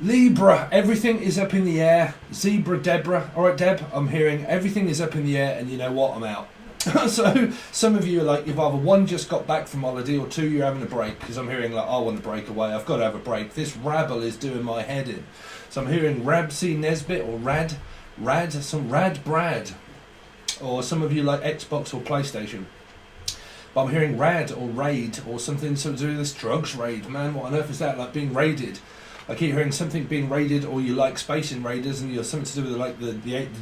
Libra, everything is up in the air. Zebra, Deborah. All right, Deb, I'm hearing everything is up in the air, and you know what? I'm out. So some of you are like, you've either one, just got back from holiday, or two, you're having a break, because I'm hearing like, I want to break away. I've got to have a break. This rabble is doing my head in. So I'm hearing Rabsy Nesbit or some Rad Brad. Or some of you like Xbox or PlayStation. But I'm hearing Rad or Raid or something to do with this drugs raid. Man, what on earth is that? Like being raided. I keep hearing something being raided, or you like Space Invaders, and you're something to do with like the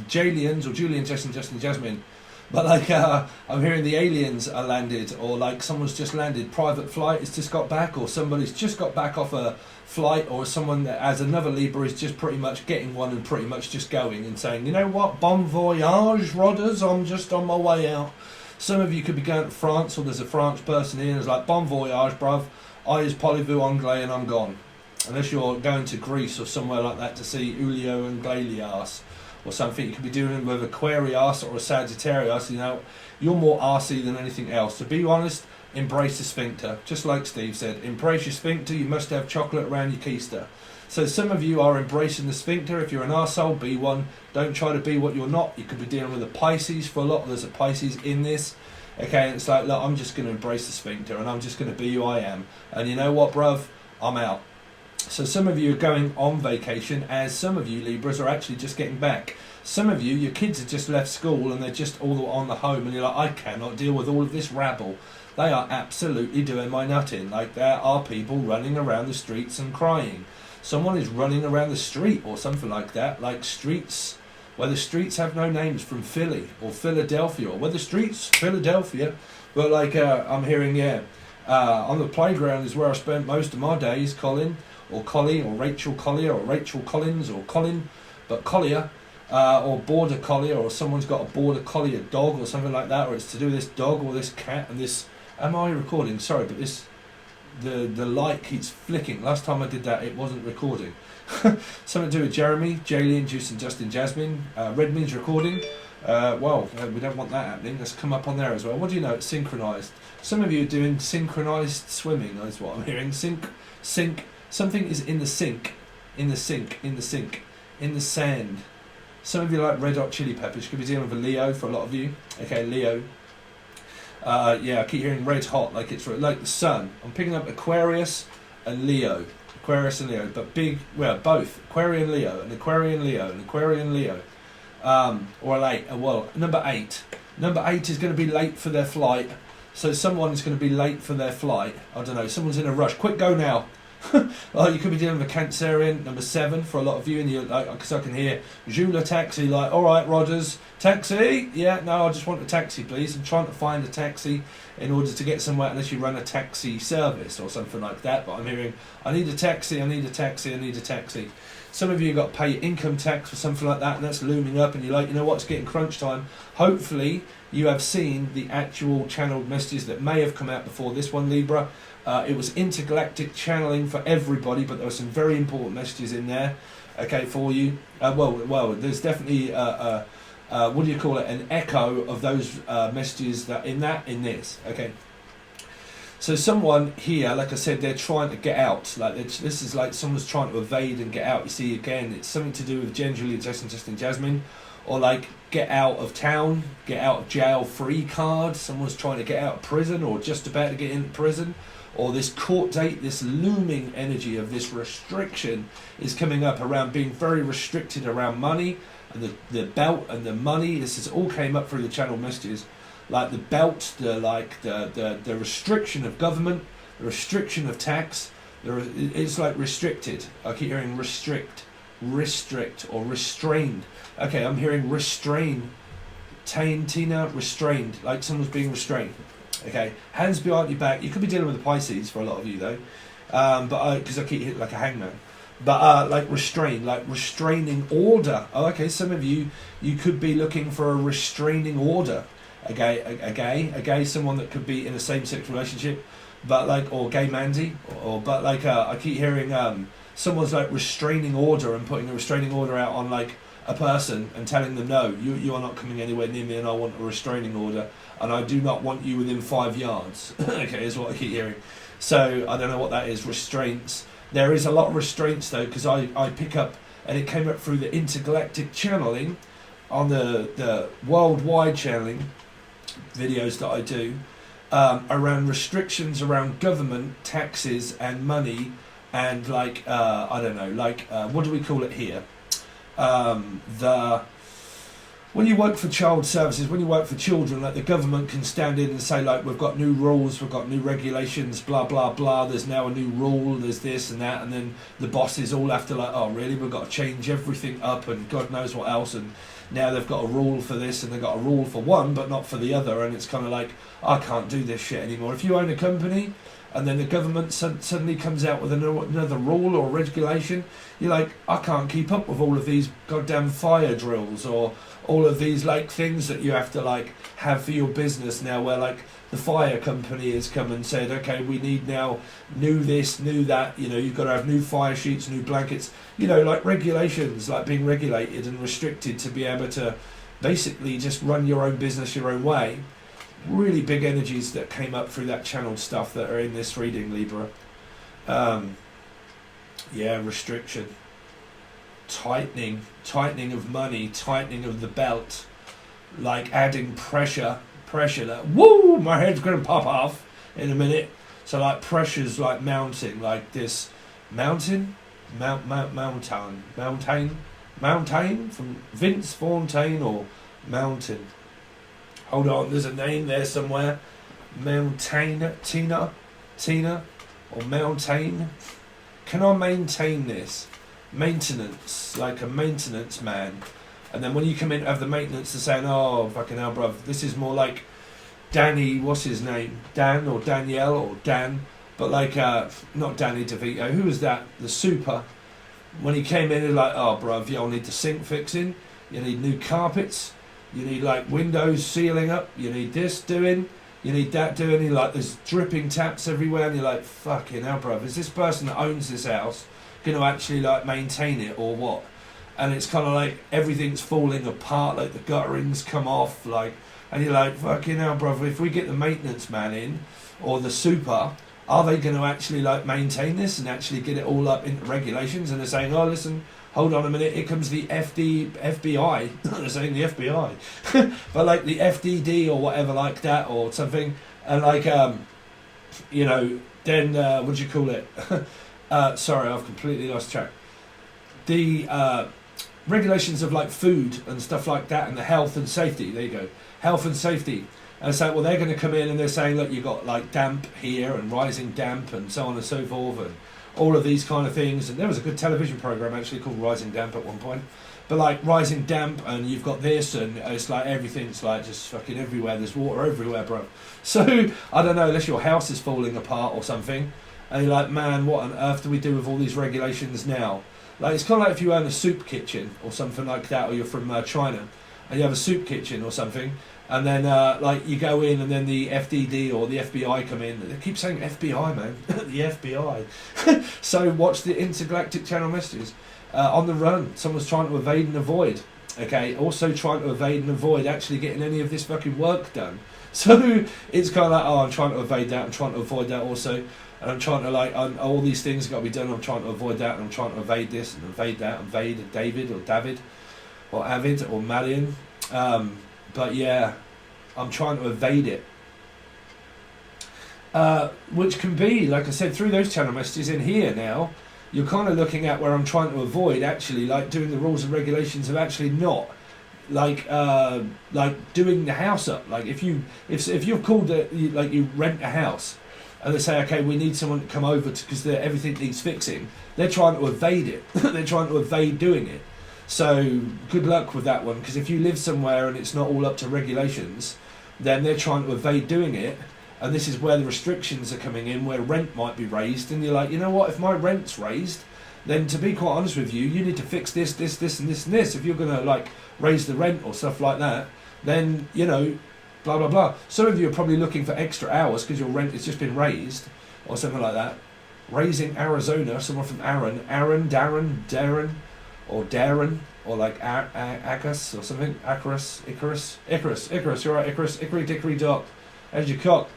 Jalians or Julian, Justin, Jasmine. But like I'm hearing the aliens are landed, or like someone's just landed. Private flight has just got back, or somebody's just got back off a flight, or someone that as another Libra is just pretty much getting one and pretty much just going and saying, you know what, bon voyage, Rodders, I'm just on my way out. Some of you could be going to France, or there's a French person here, and it's like, bon voyage, bruv, I is parlez-vous anglais, and I'm gone. Unless you're going to Greece or somewhere like that to see Julio and Glalias or something, you could be doing it with Aquarius or a Sagittarius. You know, you're more arsey than anything else. To be honest, embrace the sphincter. Just like Steve said, embrace your sphincter. You must have chocolate around your keister. So some of you are embracing the sphincter. If you're an arsehole, be one. Don't try to be what you're not. You could be dealing with a Pisces for a lot. There's a Pisces in this. Okay, and it's like, look, I'm just going to embrace the sphincter, and I'm just going to be who I am. And you know what, bruv? I'm out. So some of you are going on vacation, as some of you Libras are actually just getting back. Some of you, your kids have just left school and they're just all on the home, and you're like, I cannot deal with all of this rabble. They are absolutely doing my nut in. Like, there are people running around the streets and crying. Someone is running around the street or something like that, like streets where the streets have no names, from Philly or Philadelphia, or where the streets, Philadelphia. But like I'm hearing, on the playground is where I spent most of my days, Colin, or Collie, or Rachel Collier, or Rachel Collins, or Colin, but Collier, or Border Collier, or someone's got a Border Collier dog, or something like that, or it's to do with this dog, or this cat, and this, am I recording? Sorry, but this, the light keeps flicking. Last time I did that, it wasn't recording. Something to do with Jeremy, Jalen, Juice, and Justin, Jasmine. Red means recording. Well, we don't want that happening. Let's come up on there as well. What do you know? It's synchronised. Some of you are doing synchronised swimming, is what I'm hearing. Sink. Something is in the sink, in the sand. Some of you like Red Hot Chili Peppers. You could be dealing with a Leo for a lot of you. Okay, Leo. Yeah, I keep hearing red hot, like it's like the sun. I'm picking up Aquarius and Leo. Aquarius and Leo, but big, well, both. Aquarian Leo, and Aquarian Leo, and Aquarian Leo. Or late, well, number 8. Number 8 is going to be late for their flight. So someone's going to be late for their flight. I don't know, someone's in a rush. Quick, go now. You could be dealing with a Cancerian, number 7 for a lot of you, and you're like, because I can hear Jula taxi, like, all right, Rodders, taxi, yeah, no, I just want a taxi, please. I'm trying to find a taxi in order to get somewhere, unless you run a taxi service or something like that. But I'm hearing, I need a taxi, I need a taxi, I need a taxi. Some of you have got to pay income tax or something like that, and that's looming up, and you're like, you know what, it's getting crunch time. Hopefully you have seen the actual channeled messages that may have come out before this one, Libra. It was intergalactic channeling for everybody, but there were some very important messages in there, okay, for you. Well, there's definitely what do you call it? An echo of those messages that in this, okay. So someone here, like I said, they're trying to get out. Like this is like someone's trying to evade and get out. You see, again, it's something to do with generally Justin, Jasmine, or like get out of town, get out of jail free card. Someone's trying to get out of prison, or just about to get into prison. Or this court date, this looming energy of this restriction is coming up around being very restricted around money and the belt and the money. This is all came up through the channel messages, like the belt, the restriction of government, the restriction of tax. It's like restricted. I keep hearing restrict or restrained. Okay, I'm hearing restrain. Tina, restrained, like someone's being restrained. Okay, hands behind your back. You could be dealing with a Pisces for a lot of you though, but because I keep hitting like a hangman. But like restrain, like restraining order. Oh, okay, some of you could be looking for a restraining order. A gay, someone that could be in a same-sex relationship, but like, or gay Mandy, but like I keep hearing someone's like restraining order and putting a restraining order out on like a person and telling them, no, you are not coming anywhere near me, and I want a restraining order, and I do not want you within 5 yards. Okay, is what I keep hearing. So I don't know what that is. Restraints. There is a lot of restraints though, because I pick up, and it came up through the intergalactic channeling on the worldwide channeling videos that I do, around restrictions around government, taxes and money, and like, I don't know, like, what do we call it here? When you work for child services, when you work for children, like the government can stand in and say, like, we've got new rules, we've got new regulations, blah, blah, blah, there's now a new rule, there's this and that, and then the bosses all have to like, oh, really, we've got to change everything up and God knows what else, and now they've got a rule for this and they've got a rule for one, but not for the other, and it's kind of like, I can't do this shit anymore. If you own a company, and then the government suddenly comes out with another rule or regulation, you're like, I can't keep up with all of these goddamn fire drills, or all of these like things that you have to like have for your business now, where like the fire company has come and said, okay, we need now new this, new that, you know, you've got to have new fire sheets, new blankets, you know, like regulations, like being regulated and restricted to be able to basically just run your own business your own way. Really big energies that came up through that channeled stuff that are in this reading, Libra. Yeah, restriction, tightening of money, tightening of the belt, like adding pressure that, woo, my head's going to pop off in a minute. So like pressure's like mounting, like this mountain from Vince Fontaine, or mountain. Hold on, there's a name there somewhere. Tina, or Mountain. Can I maintain this? Maintenance, like a maintenance man. And then when you come in to have the maintenance, they're saying, oh, fucking hell, bruv, this is more like Danny, what's his name? Dan or Danielle or Dan. But like, not Danny DeVito, who was that? The super. When he came in, he's like, oh, bruv, you'll need the sink fixing. You need new carpets. You need like windows sealing up, you need this doing, you need that doing, you're like there's dripping taps everywhere, and you're like, fucking hell, bruv, is this person that owns this house going to actually like maintain it or what? And it's kind of like everything's falling apart, like the gutterings come off, like, and you're like, fucking hell, bruv, if we get the maintenance man in, or the super, are they going to actually like maintain this and actually get it all up into regulations? And they're saying, oh, listen, hold on a minute, here comes the FBI. They're saying the FBI. But like the FDD or whatever like that or something. And like, you know, then, what do you call it? Sorry, I've completely lost track. The regulations of like food and stuff like that, and the health and safety. There you go. Health and safety. And so, well, they're going to come in and they're saying, look, you've got like damp here and rising damp and so on and so forth, and all of these kind of things. And there was a good television program actually called Rising Damp at one point. But like rising damp, and you've got this, and it's like everything's like just fucking everywhere. There's water everywhere, bro. So I don't know, unless your house is falling apart or something, and you're like, man, what on earth do we do with all these regulations now? Like, it's kind of like if you own a soup kitchen or something like that, or you're from China and you have a soup kitchen or something, and then like you go in and then the FDD or the FBI come in. They keep saying FBI, man. The FBI. So watch the intergalactic channel messages. On the run, someone's trying to evade and avoid. Okay, also trying to evade and avoid actually getting any of this fucking work done. So it's kind of like, oh, I'm trying to evade that, I'm trying to avoid that also, and I'm trying to like, all these things got to be done, I'm trying to avoid that, and I'm trying to evade this and evade that, evade David or David or Avid or Marion. But yeah, I'm trying to evade it. Which can be, like I said, through those channel messages in here now, you're kind of looking at where I'm trying to avoid actually like doing the rules and regulations of actually not like doing the house up. Like if you've called it, like you rent a house and they say, okay, we need someone to come over because everything needs fixing, they're trying to evade it. They're trying to evade doing it. So good luck with that one, because if you live somewhere and it's not all up to regulations, then they're trying to evade doing it. And this is where the restrictions are coming in, where rent might be raised, and you're like, you know what, if my rent's raised, then to be quite honest with you, you need to fix this, this, this, and this, and this. If you're going to like raise the rent or stuff like that, then, you know, blah, blah, blah. Some of you are probably looking for extra hours because your rent has just been raised or something like that. Raising Arizona, someone from Darren, or like Agus or something, Icarus, you're right, Icarus, Hickory Dickory Dock, as your cock.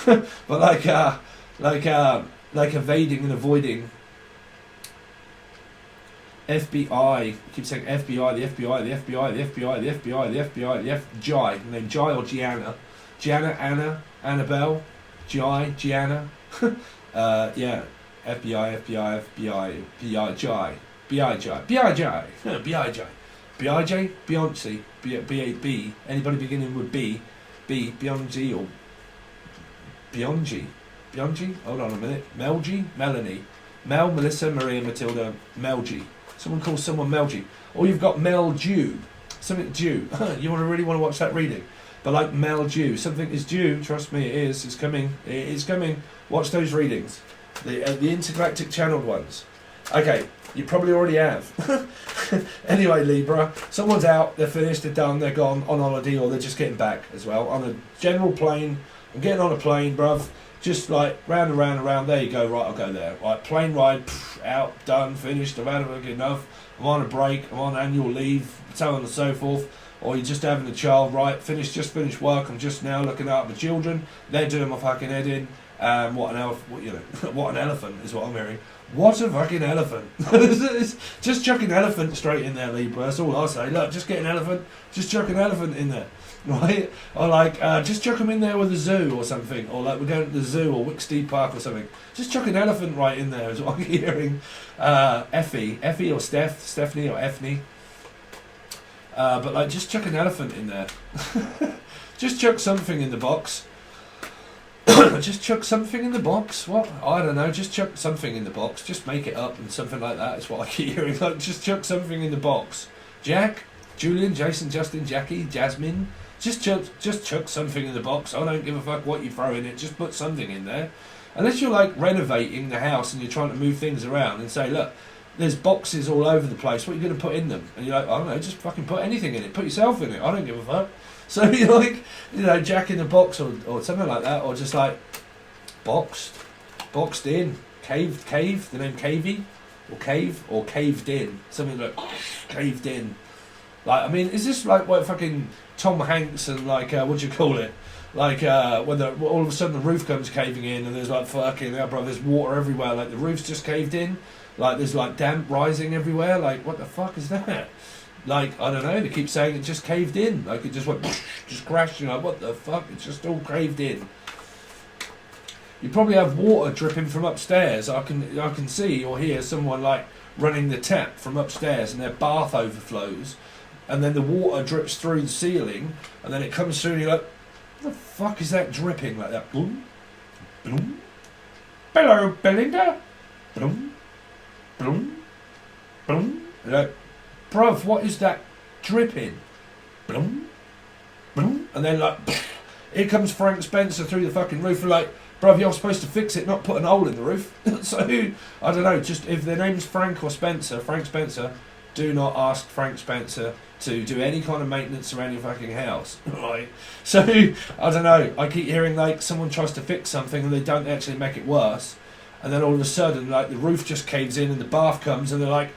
But like evading and avoiding FBI. Keep saying FBI, the FBI, the FBI, the FBI, the FBI, the FBI, the Jai. Name Jai or Gianna. Gianna, Anna, Annabelle, Jai, Gianna. Yeah. FBI, FBI, FBI, B.I.J. B.I.J. B.I.J. B.I.J. B.I.J. Beyonce. B. Anybody beginning with B. B. Beyonce or Beyonce. Beyonce? Hold on a minute. Melgie? Melanie. Mel, Melissa, Maria, Matilda, Melgie. Someone calls someone Melgie. Or you've got Mel Dew. Something due. You really want to watch that reading. But like Mel Dew. Something is due. Trust me, it is. It's coming. It is coming. Watch those readings. The intergalactic channeled ones. Okay, you probably already have. Anyway, Libra, someone's out, they're finished, they're done, they're gone on holiday, or they're just getting back as well. On a general plane, I'm getting on a plane, bruv. Just like round and round and round, there you go, right, I'll go there. Right, plane ride, out, done, finished, I've had enough, I'm on a break, I'm on annual leave, so on and so forth. Or you're just having a child, right, just finished work, I'm just now looking after the children, they're doing my fucking head in. What an elephant is what I'm hearing. What a fucking elephant. Just chuck an elephant straight in there, Libra, that's all I'll say. Look, just get an elephant, just chuck an elephant in there, right? Or like, just chuck them in there with a zoo or something, or like we're going to the zoo or Wicksteed Park or something. Just chuck an elephant right in there is what I'm hearing. Effie or Stephanie or Effie. But like, just chuck an elephant in there. Just chuck something in the box. Just chuck something in the box. What? I don't know. Just chuck something in the box. Just make it up and something like that is what I keep hearing. Like, just chuck something in the box. Jack, Julian, Jason, Justin, Jackie, Jasmine. Just chuck something in the box. I don't give a fuck what you throw in it. Just put something in there. Unless you're like renovating the house and you're trying to move things around and say, look, there's boxes all over the place. What are you going to put in them? And you're like, I don't know. Just fucking put anything in it. Put yourself in it. I don't give a fuck. So you're like, Jack in the box or something like that, or just like boxed in, caved, the name Cavey, or caved in, something like caved in. Like, I mean, is this like what fucking Tom Hanks and like what do you call it? Like when all of a sudden the roof comes caving in and there's like fucking bro, there's water everywhere, like the roof's just caved in, like there's like damp rising everywhere, like what the fuck is that? Like, I don't know, they keep saying it just caved in. Like, it just went, just crashed, like, what the fuck? It's just all caved in. You probably have water dripping from upstairs. I can see or hear someone, like, running the tap from upstairs and their bath overflows. And then the water drips through the ceiling. And then it comes through and you're like, what the fuck is that dripping like that? Boom, boom. Hello, Belinda. Boom, boom, boom. Like, bruv, what is that dripping? Bloom, bloom. And then like, here comes Frank Spencer through the fucking roof and like, bruv, you're supposed to fix it, not put an hole in the roof. So, I don't know, just if their name's Frank or Spencer, Frank Spencer, do not ask Frank Spencer to do any kind of maintenance around your fucking house. Right? So, I don't know, I keep hearing like someone tries to fix something and they don't actually make it worse. And then all of a sudden, like the roof just caves in and the bath comes and they're like,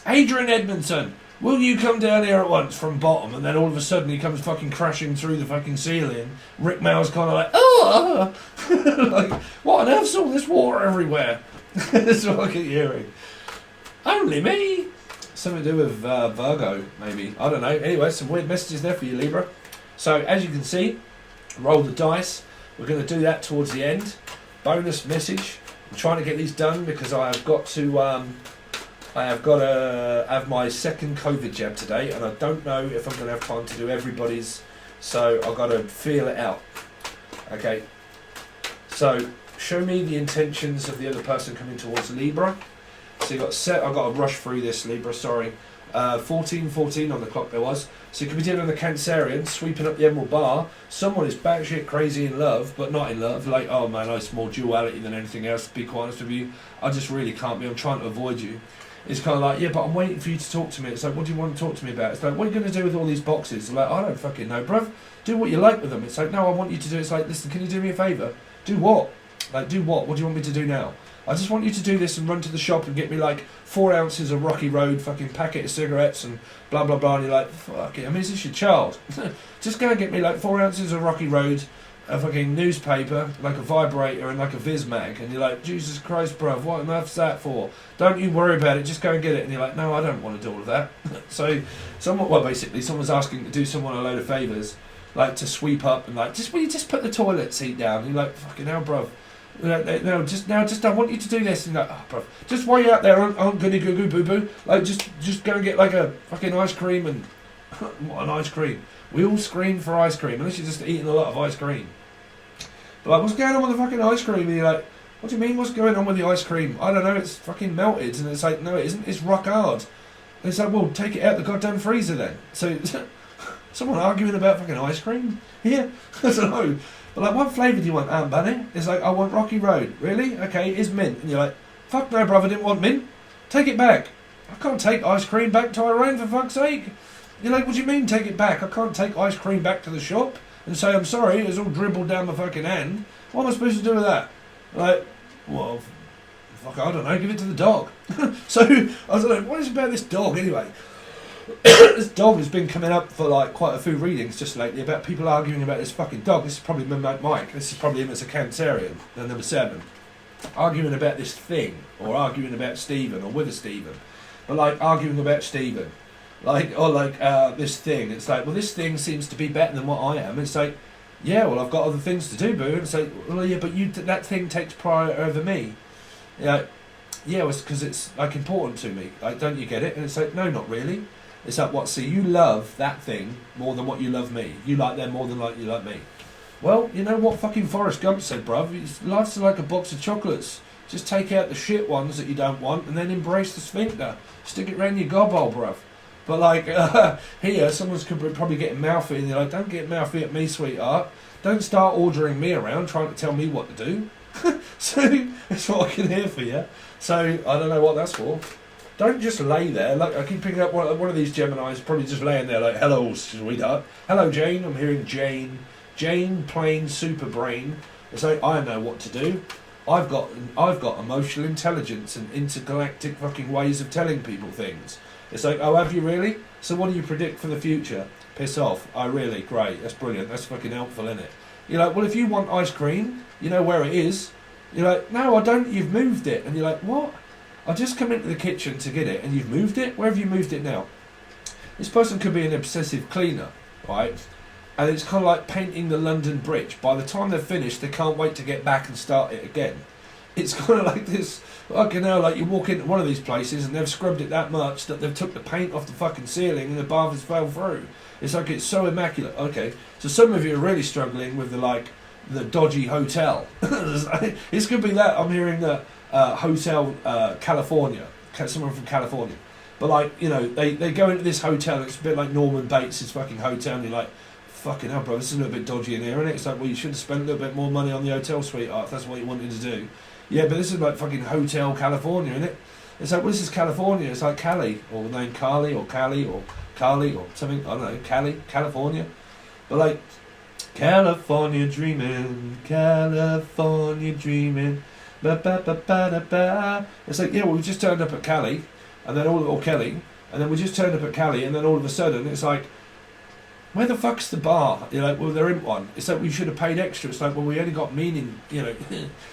Adrian Edmondson, will you come down here at once from bottom? And then all of a sudden he comes fucking crashing through the fucking ceiling. Rick Mail's kind of like, oh! Like, what on earth's all this water everywhere? That's what I keep hearing. Only me. Something to do with Virgo, maybe. I don't know. Anyway, some weird messages there for you, Libra. So, as you can see, roll the dice. We're going to do that towards the end. Bonus message. I'm trying to get these done because I have got to have my second COVID jab today, and I don't know if I'm going to have time to do everybody's, so I've got to feel it out. Okay, so show me the intentions of the other person coming towards Libra. So you got set. I've got to rush through this, Libra. Sorry, 14:14 on the clock there was. So you could be dealing with a Cancerian sweeping up the Emerald Bar. Someone is batshit crazy in love, but not in love. Like, oh man, it's more duality than anything else. To be quite honest with you, I just really can't be. I'm trying to avoid you. It's kind of like, yeah, but I'm waiting for you to talk to me. It's like, what do you want to talk to me about? It's like, what are you going to do with all these boxes? It's like, I don't fucking know, bruv. Do what you like with them. It's like, no, I want you to do. It's like, listen, can you do me a favour? Do what? Like, do what? What do you want me to do now? I just want you to do this and run to the shop and get me like 4 ounces of Rocky Road fucking packet of cigarettes and blah blah blah. And you're like, fuck it. I mean, is this your child? Just go and get me like 4 ounces of Rocky Road, a fucking newspaper, like a vibrator and like a Vismag, and you're like, Jesus Christ, bruv, what on earth's that for? Don't you worry about it, just go and get it. And you're like, no, I don't want to do all of that. So basically someone's asking to do someone a load of favours, like to sweep up and like, will you just put the toilet seat down? And you're like, fucking hell, bruv. No, just I want you to do this. And you're like, oh, bruv, just while you're out there, aren't goody goo goo boo boo, like just go and get like a fucking ice cream. And what an ice cream. We all scream for ice cream, unless you're just eating a lot of ice cream. But like, what's going on with the fucking ice cream? And you're like, what do you mean, what's going on with the ice cream? I don't know, it's fucking melted. And it's like, no, it isn't, it's rock hard. And it's like, well, take it out the goddamn freezer then. So, someone arguing about fucking ice cream here? I don't know. But like, what flavour do you want, Aunt Bunny? It's like, I want Rocky Road. Really? Okay, it's mint. And you're like, fuck no, brother, I didn't want mint. Take it back. I can't take ice cream back to Iran, for fuck's sake. You're like, what do you mean, take it back? I can't take ice cream back to the shop and say, I'm sorry, it's all dribbled down my fucking hand. What am I supposed to do with that? Like, well, fuck, I don't know, give it to the dog. So, I don't know, what is it about this dog anyway? This dog has been coming up for like quite a few readings just lately about people arguing about this fucking dog. This is probably Mike, this is probably him as a Cancerian, the number 7. Arguing about this thing, or arguing about Stephen, or with a Stephen. But like, arguing about Stephen. This thing. It's like, well, this thing seems to be better than what I am. It's like, yeah, well, I've got other things to do, boo. And it's like, well, yeah, but that thing takes priority over me. Yeah, well, it's because it's like important to me. Like, don't you get it? And it's like, no, not really. It's like, what? So you love that thing more than what you love me. You like them more than like you like me. Well, you know what fucking Forrest Gump said, bruv? Life's like a box of chocolates. Just take out the shit ones that you don't want, and then embrace the sphincter. Stick it round your gobhole, bruv. But like, here, someone's probably getting mouthy, and they're like, don't get mouthy at me, sweetheart. Don't start ordering me around, trying to tell me what to do. So, that's what I can hear for you. So, I don't know what that's for. Don't just lay there. Like, I keep picking up one of these Geminis, probably just laying there like, hello, sweetheart. Hello, Jane. I'm hearing Jane. Jane, plain super brain. It's like, I know what to do. I've got emotional intelligence and intergalactic fucking ways of telling people things. It's like, oh, have you really? So what do you predict for the future? Piss off. Oh, really? Great. That's brilliant. That's fucking helpful, isn't it? You're like, well, if you want ice cream, you know where it is. You're like, no, I don't. You've moved it. And you're like, what? I just come into the kitchen to get it, and you've moved it? Where have you moved it now? This person could be an obsessive cleaner, right? And it's kind of like painting the London Bridge. By the time they're finished, they can't wait to get back and start it again. It's kind of like this, fucking hell, like you walk into one of these places and they've scrubbed it that much that they've took the paint off the fucking ceiling and the bath has fell through. It's like, it's so immaculate. Okay, so some of you are really struggling with the dodgy hotel. This could be that. I'm hearing the Hotel California, someone from California. But like, you know, they go into this hotel, it's a bit like Norman Bates' fucking hotel, and you're like, fucking hell, bro, this is a little bit dodgy in here, isn't it? It's like, well, you should have spent a little bit more money on the hotel, sweetheart, if that's what you wanted to do. Yeah, but this is like fucking Hotel California, isn't it? It's like, well, this is California. It's like Cali, or the name Carly, or Cali, or Carly, or something, I don't know, Cali, California. But like, California dreaming, California dreaming, ba-ba-ba-ba-da-ba. It's like, yeah, well, we just turned up at Cali, and then or Kelly, and then we just turned up at Cali, and then all of a sudden, it's like, where the fuck's the bar? You're like, well, there isn't one. It's like, we should have paid extra. It's like, well, we only got meaning, you know.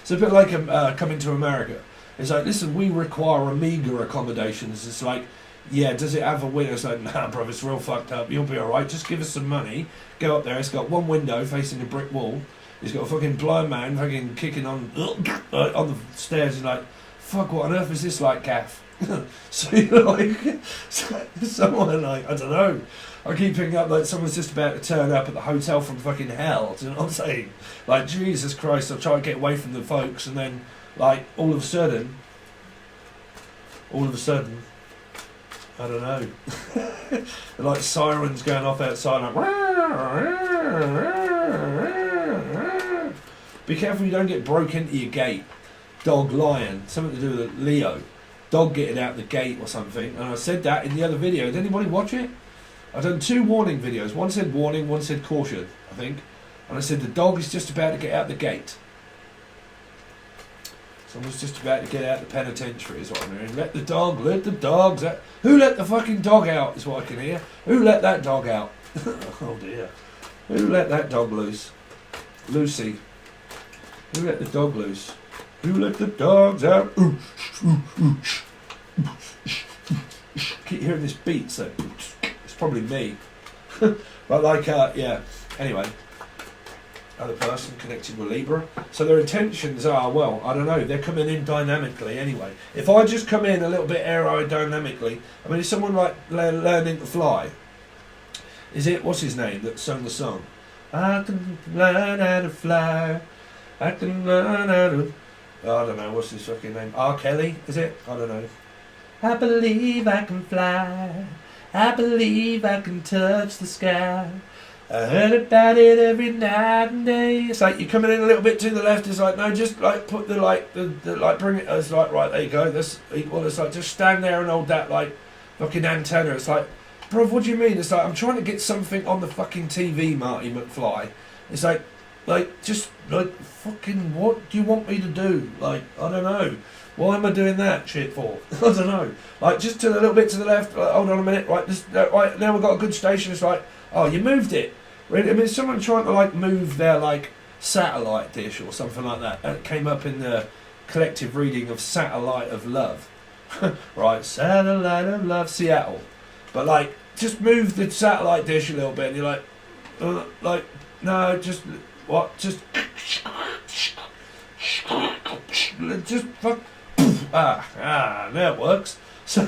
It's a bit like coming to America. It's like, listen, we require a meagre accommodations. It's like, yeah, does it have a window? It's like, nah, bro, it's real fucked up. You'll be alright. Just give us some money. Go up there. It's got one window facing a brick wall. It's got a fucking blind man fucking kicking on the stairs. And like, fuck, what on earth is this like, gaff? So you're like, someone like, I don't know. I keep picking up like someone's just about to turn up at the hotel from fucking hell. Do you know what I'm saying? Like, Jesus Christ, I'll try to get away from the folks, and then like all of a sudden, I don't know. Like sirens going off outside. Like, be careful you don't get broke into your gate. Dog lion, something to do with Leo. Dog getting out the gate or something. And I said that in the other video. Did anybody watch it? I've done 2 warning videos. One said warning, one said caution, I think. And I said the dog is just about to get out the gate. Someone's just about to get out the penitentiary is what I'm hearing. Let the dogs out. Who let the fucking dog out is what I can hear. Who let that dog out? Oh dear. Who let that dog loose? Lucy. Who let the dog loose? Who let the dogs out? Keep hearing this beat, so it's probably me. But like, yeah. Anyway, other person connected with Libra. So their intentions are, well, I don't know, they're coming in dynamically anyway. If I just come in a little bit aerodynamically, I mean, is someone like learning to fly? Is it, what's his name that sung the song? I can learn how to fly. I can learn how to... I don't know, what's his fucking name? R. Kelly, is it? I don't know. I believe I can fly. I believe I can touch the sky. I heard about it every night and day. It's like you're coming in a little bit to the left. It's like, no, just like put the like, the like, bring it. It's like, right, there you go. That's equal. It's like, just stand there and hold that like fucking antenna. It's like, bro, what do you mean? It's like, I'm trying to get something on the fucking TV, Marty McFly. It's like, just like, fucking, what do you want me to do? Like, I don't know. Why am I doing that shit for? I don't know. Like, just to a little bit to the left. Like, hold on a minute. Right, right, now we've got a good station. It's like, oh, you moved it. Really? I mean, someone trying to like move their like satellite dish or something like that. And it came up in the collective reading of Satellite of Love. Right, Satellite of Love, Seattle. But like, just move the satellite dish a little bit, and you're like, no, just what? Just fuck. Now it works. So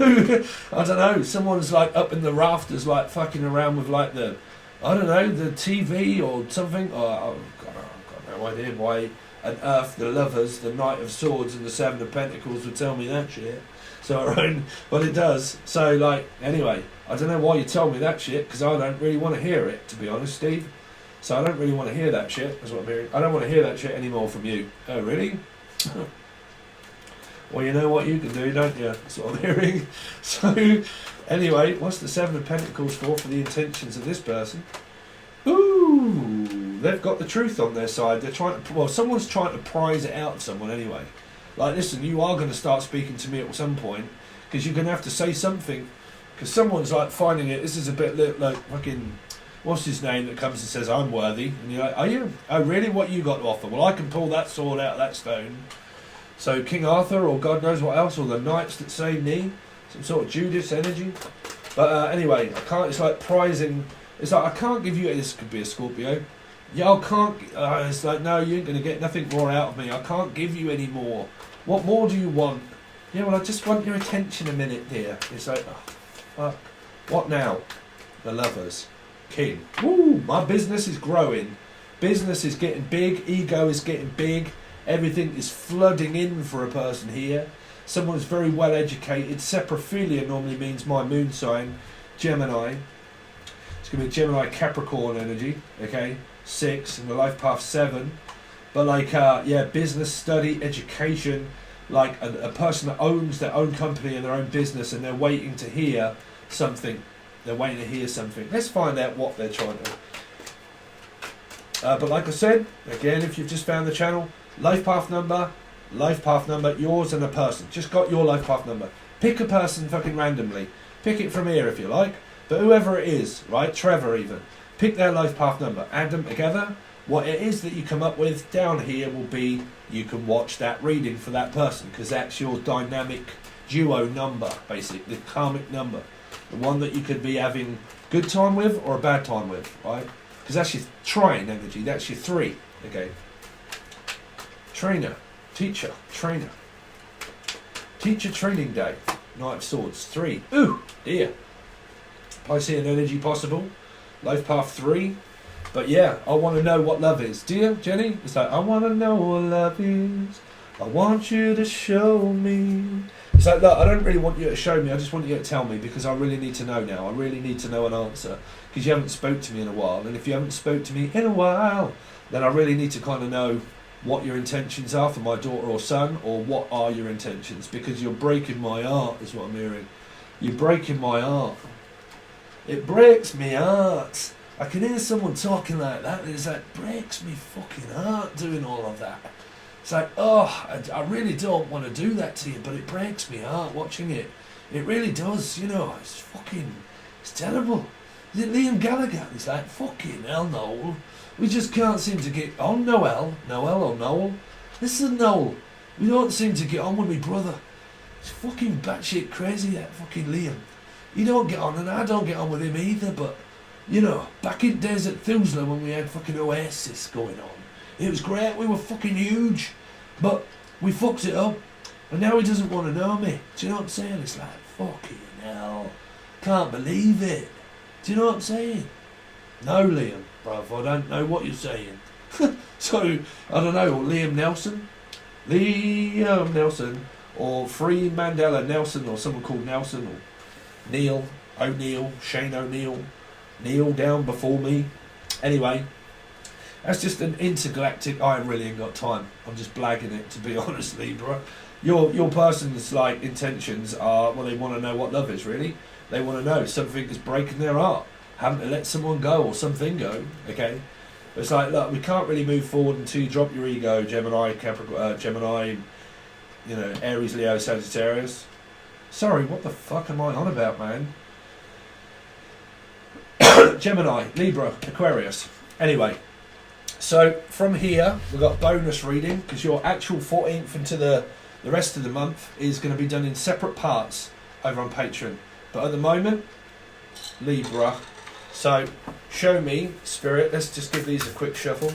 I don't know. Someone's like up in the rafters, like fucking around with like the, I don't know, the TV or something. Oh, I've got no idea why on earth the lovers, the Knight of Swords and the Seven of Pentacles would tell me that shit. So, but it does. So like, anyway, I don't know why you told me that shit, because I don't really want to hear it, to be honest, Steve. So I don't really want to hear that shit. That's what I'm hearing. I don't want to hear that shit anymore from you. Oh, really? Well, you know what you can do, don't you? That's what I'm hearing. So, anyway, what's the Seven of Pentacles for the intentions of this person? Ooh, they've got the truth on their side. They're trying to, well, someone's trying to prize it out of someone anyway. Like, listen, you are going to start speaking to me at some point, because you're going to have to say something, because someone's like finding it. This is a bit like fucking, what's his name that comes and says, I'm worthy. And you're like, are you? Oh, really? What you got to offer? Well, I can pull that sword out of that stone. So King Arthur, or God knows what else, or the knights that say me, some sort of Judas energy. But anyway, I can't. It's like prizing. It's like, I can't give you. This could be a Scorpio. Yeah, I can't. It's like, no, you ain't gonna get nothing more out of me. I can't give you any more. What more do you want? Yeah, well, I just want your attention a minute, dear. It's like, oh, fuck. What now? The Lovers, King. Woo! My business is growing. Business is getting big. Ego is getting big. Everything is flooding in for a person here. Someone's very well educated. Saprophilia normally means my moon sign, Gemini. It's going to be Gemini Capricorn energy, okay? 6, and the life path 7. But like, yeah, business, study, education, like a person that owns their own company and their own business, and they're waiting to hear something. They're waiting to hear something. Let's find out what they're trying to. But like I said, again, if you've just found the channel, life path number, yours and a person. Just got your life path number. Pick a person fucking randomly. Pick it from here if you like. But whoever it is, right? Trevor even. Pick their life path number. Add them together. What it is that you come up with down here will be, you can watch that reading for that person, because that's your dynamic duo number, basically, the karmic number. The one that you could be having good time with or a bad time with, right? Because that's your trine energy. That's your 3, okay? Trainer, teacher, trainer. Teacher training day. Knight of Swords, 3. Ooh, dear. Piscean energy possible. Life path 3. But yeah, I want to know what love is. Do you, Jenny? It's like, I want to know what love is. I want you to show me. It's like, look, I don't really want you to show me. I just want you to tell me, because I really need to know now. I really need to know an answer, because you haven't spoke to me in a while. And if you haven't spoke to me in a while, then I really need to kind of know what your intentions are for my daughter or son, or what are your intentions, because you're breaking my heart, is what I'm hearing. You're breaking my heart. It breaks me heart. I can hear someone talking like that, and it's like, breaks me fucking heart doing all of that. It's like, oh, I really don't want to do that to you, but it breaks me heart watching it. It really does, you know, it's fucking, it's terrible. Is it Liam Gallagher? He's like, fucking hell, Noel. We just can't seem to get on, Noel. Noel or Noel? Listen, Noel. We don't seem to get on with me brother. He's fucking batshit crazy, that fucking Liam. You don't get on, and I don't get on with him either, but, you know, back in days at Thusler when we had fucking Oasis going on, it was great, we were fucking huge, but we fucked it up, and now he doesn't want to know me. Do you know what I'm saying? It's like, fucking hell, can't believe it. Do you know what I'm saying? No, Liam, bruv, I don't know what you're saying. So, I don't know, or Liam Nelson, or Free Mandela Nelson, or someone called Nelson, or Neil O'Neill, Shane O'Neill, Neil down before me. Anyway, that's just an intergalactic. I really ain't got time. I'm just blagging it, to be honest, Libra. Your person's like intentions are, well, they want to know what love is really. They want to know something is breaking their heart, having to let someone go or something go. Okay, it's like, look, we can't really move forward until you drop your ego, Gemini, Capricorn, Gemini, you know, Aries, Leo, Sagittarius. Sorry, what the fuck am I on about, man? Gemini, Libra, Aquarius. Anyway, so from here, we've got bonus reading, because your actual 14th into the rest of the month is going to be done in separate parts over on Patron. But at the moment, Libra. So, show me, Spirit, let's just give these a quick shuffle.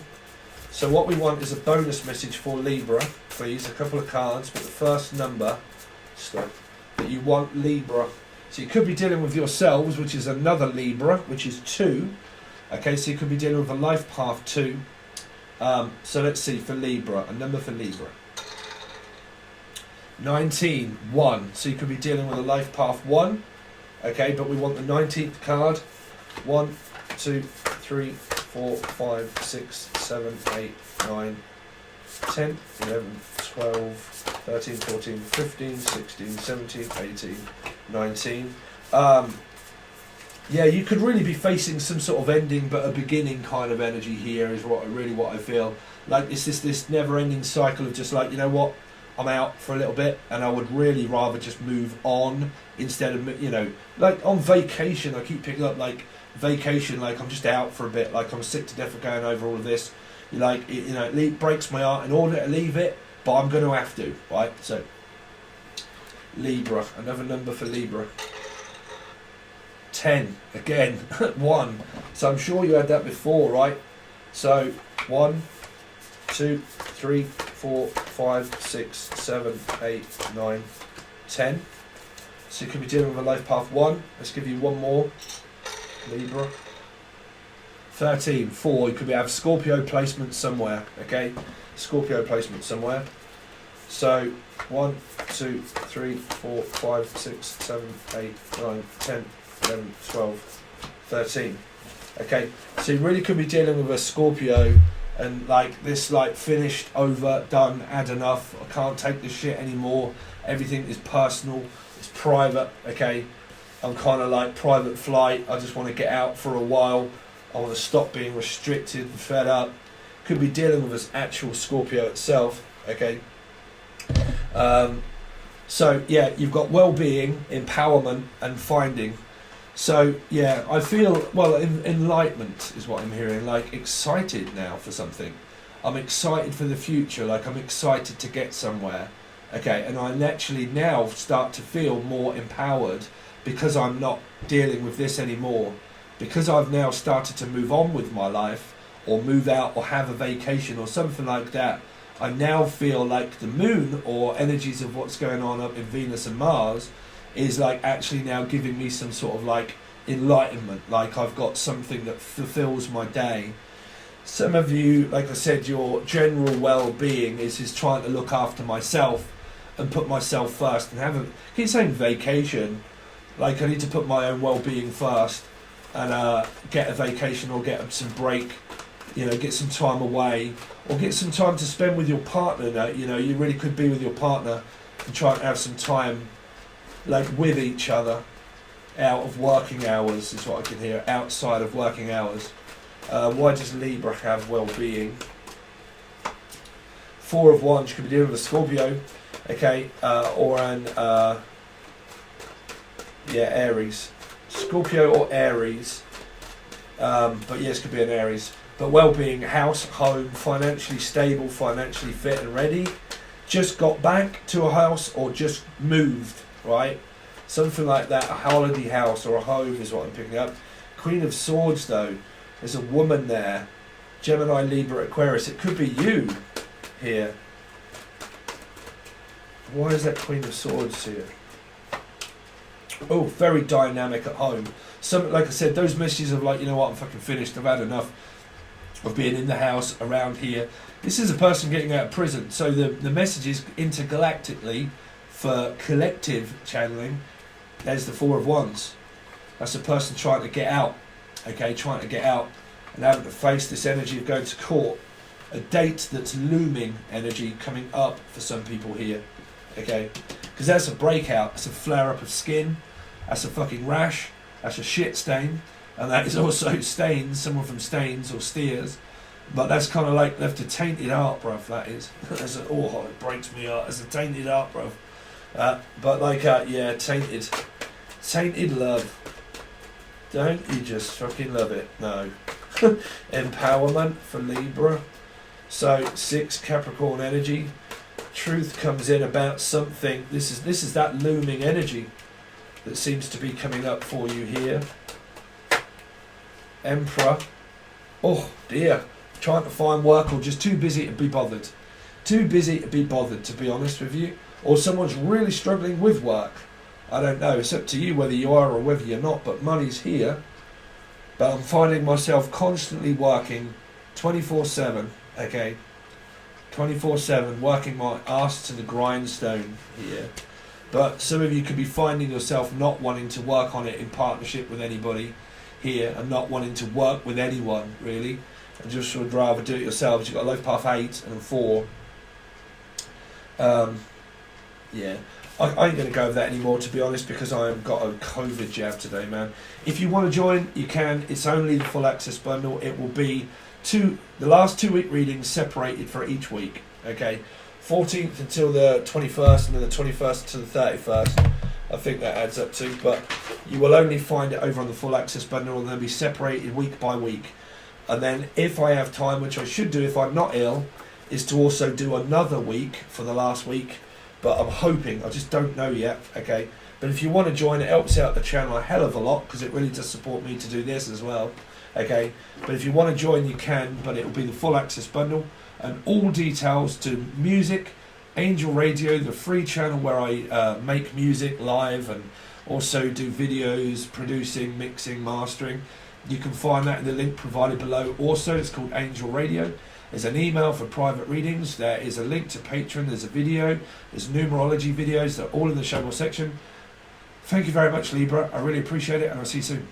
So what we want is a bonus message for Libra, please, a couple of cards, but the first number, stop, that you want Libra. So you could be dealing with yourselves, which is another Libra, which is 2. Okay, so you could be dealing with a life path 2. So let's see, for Libra, a number for Libra. 19, 1. So you could be dealing with a life path 1. Okay, but we want the 19th card. 1, 2, 3, 4, 5, 6, 7, 8, 9, 10, 11, 12, 13, 14, 15, 16, 17, 18, 19. Yeah, you could really be facing some sort of ending but a beginning kind of energy here is what I feel. Like it's this never-ending cycle of just like, you know what, I'm out for a little bit and I would really rather just move on instead of, you know, like on vacation. I keep picking up like vacation, like I'm just out for a bit, like I'm sick to death of going over all of this. You like, you know, it breaks my heart in order to leave it, but I'm going to have to, right? So, Libra, another number for Libra. 10, again, 1. So I'm sure you had that before, right? So, 1, 2, 3, 4, 5, 6, 7, 8, 9, 10. So you could be dealing with a life path 1. Let's give you one more, Libra. 13, 4, you could have Scorpio placement somewhere, okay? Scorpio placement somewhere. So, 1, 2, 3, 4, 5, 6, 7, 8, 9, 10, 11, 12, 13. Okay, so you really could be dealing with a Scorpio and like this, like finished, over, done, had enough, I can't take this shit anymore, everything is personal, it's private, okay? I'm kind of like private flight, I just want to get out for a while. I want to stop being restricted and fed up. Could be dealing with this actual Scorpio itself, okay? So, yeah, you've got well-being, empowerment, and finding. So, yeah, I feel, well, enlightenment is what I'm hearing, like excited now for something. I'm excited for the future, like I'm excited to get somewhere, okay? And I naturally now start to feel more empowered because I'm not dealing with this anymore. Because I've now started to move on with my life or move out or have a vacation or something like that, I now feel like the moon or energies of what's going on up in Venus and Mars is like actually now giving me some sort of like enlightenment, like I've got something that fulfills my day. Some of you, like I said, your general well-being is trying to look after myself and put myself first and have a, keep saying vacation, like I need to put my own well-being first. And get a vacation or get some break, you know, get some time away or get some time to spend with your partner. Now, you know, you really could be with your partner and try and have some time like with each other out of working hours is what I can hear, outside of working hours. Why does Libra have well-being? 4 of Wands, you could be dealing with a Scorpio, okay, or an, Aries. Scorpio or Aries, But yes, could be an Aries. But well-being, house, home, financially stable, financially fit and ready. Just got back to a house or just moved, right? Something like that, a holiday house or a home is what I'm picking up. Queen of Swords, though. There's a woman there. Gemini, Libra, Aquarius. It could be you here. Why is that Queen of Swords here? Oh, very dynamic at home. Some, like I said, those messages of like, you know what, I'm fucking finished. I've had enough of being in the house around here. This is a person getting out of prison. So the messages intergalactically for collective channeling. There's the Four of Wands. That's a person trying to get out. Okay, trying to get out and having to face this energy of going to court. A date that's looming energy coming up for some people here. Okay, because that's a breakout. That's a flare up of skin. That's a fucking rash. That's a shit stain. And that is also stains, someone from Stains or Steers. But that's kind of like left a tainted art, bruv, that is. That's a, oh, it breaks me up. It's a tainted art, bruv. But like, yeah, tainted. Tainted love. Don't you just fucking love it? No. Empowerment for Libra. So, 6 Capricorn energy. Truth comes in about something. This is that looming energy that seems to be coming up for you here. Emperor. Oh dear. Trying to find work or just too busy to be bothered. Too busy to be bothered, to be honest with you. Or someone's really struggling with work. I don't know. It's up to you whether you are or whether you're not. But money's here. But I'm finding myself constantly working 24/7. Okay. 24/7, working my arse to the grindstone here. But some of you could be finding yourself not wanting to work on it in partnership with anybody here and not wanting to work with anyone, really. And just would rather do it yourselves. You've got life path 8 and 4. Yeah. I ain't going to go over that anymore, to be honest, because I've got a COVID jab today, man. If you want to join, you can. It's only the full access bundle. It will be the last 2 week readings separated for each week. Okay, 14th until the 21st, and then the 21st to the 31st. I think that adds up to. But you will only find it over on the full access bundle, and they'll be separated week by week. And then, if I have time, which I should do if I'm not ill, is to also do another week for the last week. But I'm hoping, I just don't know yet, okay? But if you want to join, it helps out the channel a hell of a lot, because it really does support me to do this as well, okay? But if you want to join, you can, but it will be the full access bundle. And all details to music, Angel Radio, the free channel where I make music live and also do videos, producing, mixing, mastering. You can find that in the link provided below. Also, it's called Angel Radio. There's an email for private readings. There is a link to Patron. There's a video. There's numerology videos. They're all in the show notes section. Thank you very much, Libra. I really appreciate it, and I'll see you soon.